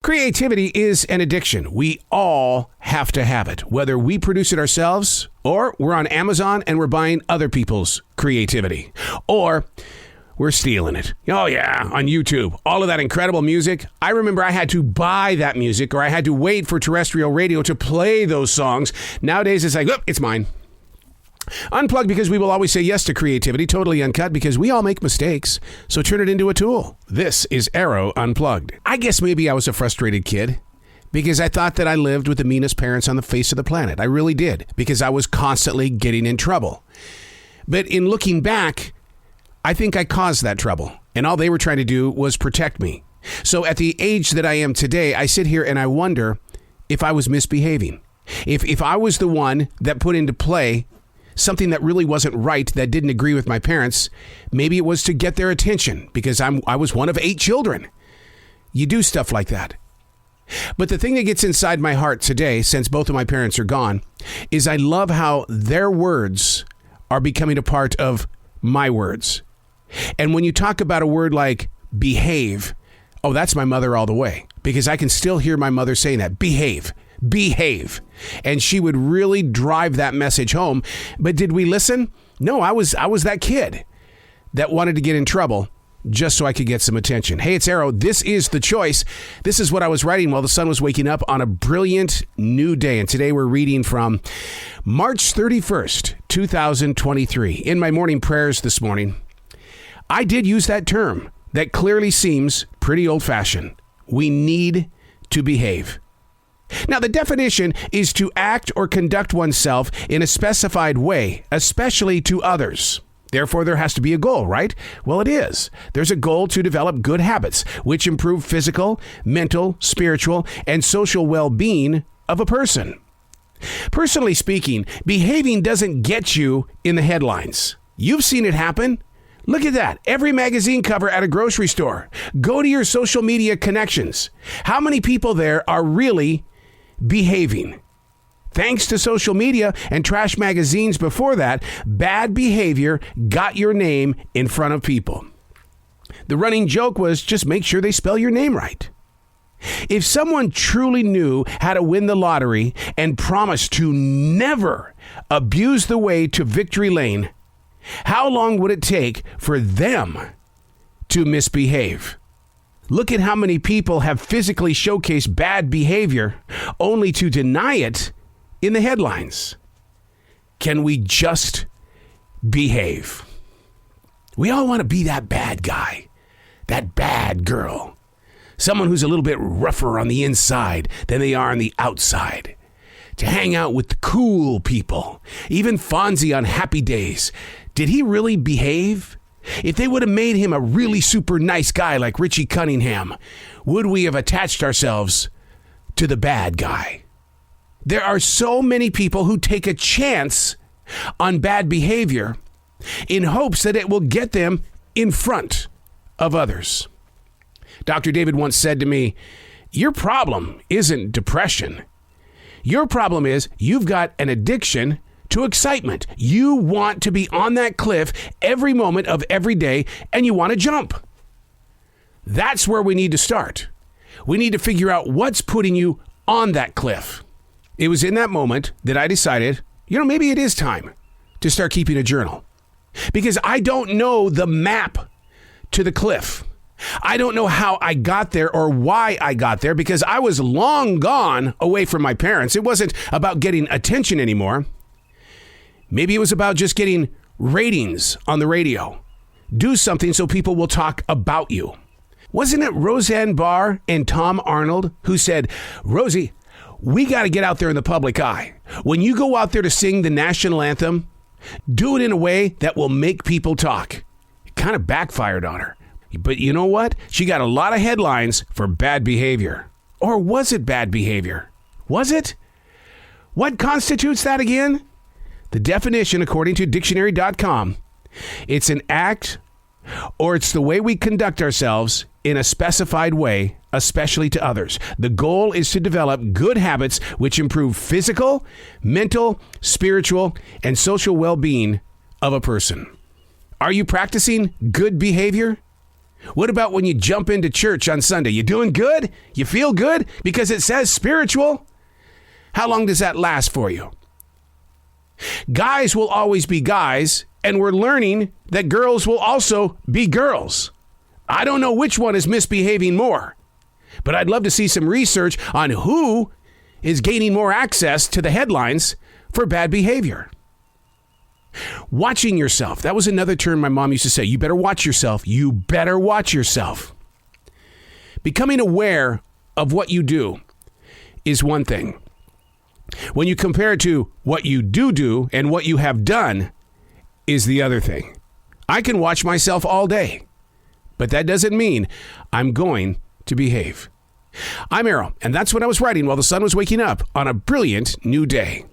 Creativity is an addiction. We all have to have it, whether we produce it ourselves or we're on Amazon and we're buying other people's creativity, or we're stealing it. Oh, yeah, on YouTube. All of that incredible music. I remember I had to buy that music, or I had to wait for terrestrial radio to play those songs. Nowadays, it's like, oh, it's mine. Unplugged, because we will always say yes to creativity. Totally uncut, because we all make mistakes. So turn it into a tool. This is Arroe Unplugged. I guess maybe I was a frustrated kid, because I thought that I lived with the meanest parents on the face of the planet. I really did, because I was constantly getting in trouble. But in looking back, I think I caused that trouble, and all they were trying to do was protect me. So at the age that I am today, I sit here and I wonder if I was misbehaving. If I was the one that put into play something that really wasn't right, that didn't agree with my parents, maybe it was to get their attention, because I was one of 8 children. You do stuff like that. But the thing that gets inside my heart today, since both of my parents are gone, is I love how their words are becoming a part of my words. And when you talk about a word like behave, oh, that's my mother all the way, because I can still hear my mother saying that, behave. Behave. And she would really drive that message home. But did we listen? No, I was that kid that wanted to get in trouble just so I could get some attention. Hey, it's Arroe. This is The Choice. This is what I was writing while the sun was waking up on a brilliant new day. And today we're reading from March 31st, 2023. In my morning prayers this morning, I did use that term that clearly seems pretty old-fashioned. We need to behave. Now, the definition is to act or conduct oneself in a specified way, especially to others. Therefore, there has to be a goal, right? Well, it is. There's a goal to develop good habits, which improve physical, mental, spiritual, and social well-being of a person. Personally speaking, behaving doesn't get you in the headlines. You've seen it happen. Look at that. Every magazine cover at a grocery store. Go to your social media connections. How many people there are really behaving? Thanks to social media and trash magazines before that, bad behavior got your name in front of people. The running joke was just make sure they spell your name right. If someone truly knew how to win the lottery and promised to never abuse the way to victory lane, how long would it take for them to misbehave? Look at how many people have physically showcased bad behavior only to deny it in the headlines. Can we just behave? We all want to be that bad guy, that bad girl, someone who's a little bit rougher on the inside than they are on the outside, to hang out with the cool people. Even Fonzie on Happy Days. Did he really behave? If they would have made him a really super nice guy like Richie Cunningham, would we have attached ourselves to the bad guy? There are so many people who take a chance on bad behavior in hopes that it will get them in front of others. Dr. David once said to me, your problem isn't depression. Your problem is you've got an addiction to excitement. You want to be on that cliff every moment of every day, and you want to jump. That's where we need to start. We need to figure out what's putting you on that cliff. It was in that moment that I decided, maybe it is time to start keeping a journal, because I don't know the map to the cliff. I don't know how I got there or why I got there, because I was long gone away from my parents. It wasn't about getting attention anymore. Maybe it was about just getting ratings on the radio. Do something so people will talk about you. Wasn't it Roseanne Barr and Tom Arnold who said, Rosie, we got to get out there in the public eye. When you go out there to sing the national anthem, do it in a way that will make people talk. It kind of backfired on her. But you know what? She got a lot of headlines for bad behavior. Or was it bad behavior? Was it? What constitutes that again? The definition, according to dictionary.com, it's an act or it's the way we conduct ourselves in a specified way, especially to others. The goal is to develop good habits which improve physical, mental, spiritual, and social well-being of a person. Are you practicing good behavior? What about when you jump into church on Sunday? You doing good? You feel good? Because it says spiritual? How long does that last for you? Guys will always be guys, and we're learning that girls will also be girls. I don't know which one is misbehaving more, but I'd love to see some research on who is gaining more access to the headlines for bad behavior. Watching yourself. That was another term my mom used to say. You better watch yourself. You better watch yourself. Becoming aware of what you do is one thing. When you compare it to what you do and what you have done is the other thing. I can watch myself all day, but that doesn't mean I'm going to behave. I'm Arroe, and that's what I was writing while the sun was waking up on a brilliant new day.